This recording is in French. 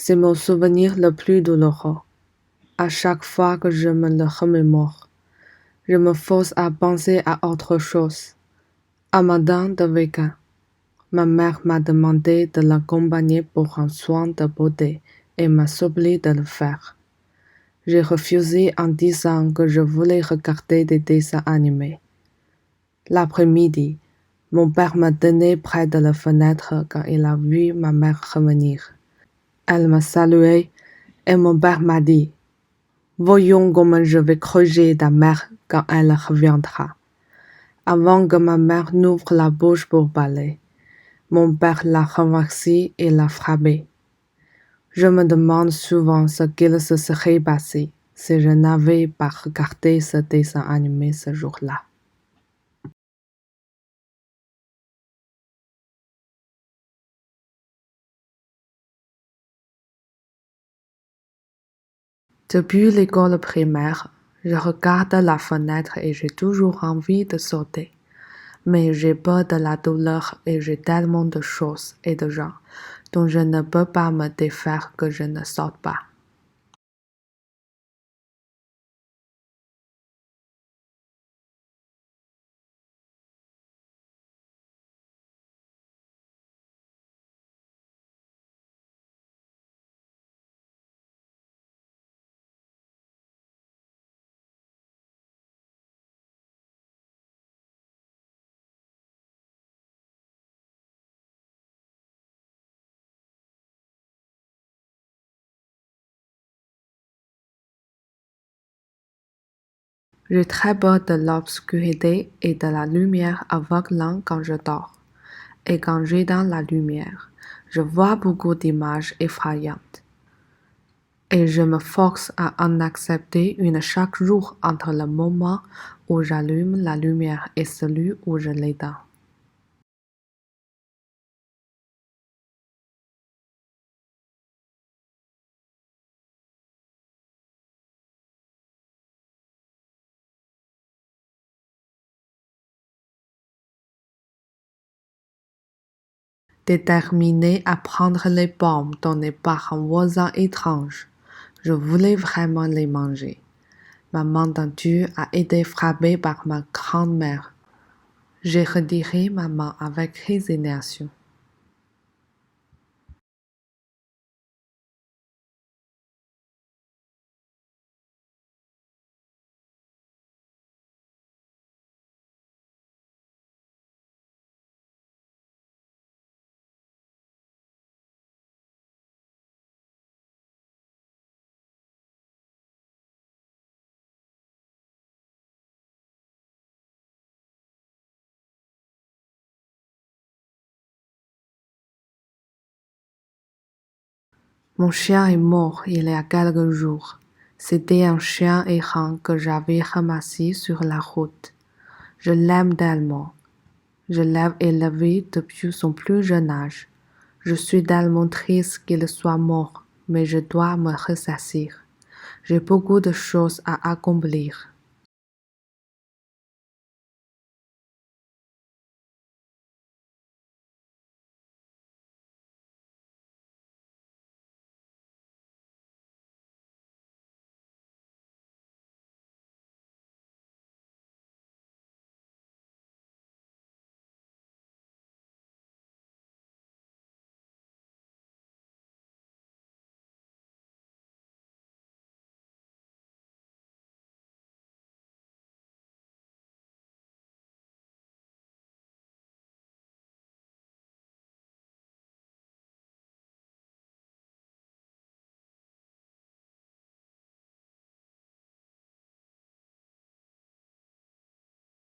C'est mon souvenir le plus douloureux. À chaque fois que je me le remémore, je me force à penser à autre chose. À Madame de Vécan. Ma mère m'a demandé de l'accompagner pour un soin de beauté et m'a supplié de le faire. J'ai refusé en disant que je voulais regarder des dessins animés. L'après-midi, mon père m'a donné près de la fenêtre quand il a vu ma mère revenir. Elle m'a salué et mon père m'a dit: voyons comment je vais corriger ta mère quand elle reviendra. Avant que ma mère n'ouvre la bouche pour parler, mon père l'a renversée et l'a frappée. Je me demande souvent ce qu'il se serait passé si je n'avais pas regardé ce dessin animé ce jour-là. Depuis l'école primaire, je regarde la fenêtre et j'ai toujours envie de sauter. Mais j'ai peur de la douleur et j'ai tellement de choses et de gens dont je ne peux pas me défaire que je ne saute pas. J'ai très peur de l'obscurité et de la lumière aveuglante quand je dors. Et quand j'ai dans la lumière, je vois beaucoup d'images effrayantes. Et je me force à en accepter une chaque jour entre le moment où j'allume la lumière et celui où je l'éteins. Déterminée à prendre les pommes données par un voisin étrange, je voulais vraiment les manger. Ma main tendue a été frappée par ma grand-mère. J'ai retiré ma main avec résignation. Mon chien est mort il y a quelques jours. C'était un chien errant que j'avais ramassé sur la route. Je l'aime tellement. Je l'ai élevé depuis son plus jeune âge. Je suis tellement triste qu'il soit mort, mais je dois me ressaisir. J'ai beaucoup de choses à accomplir.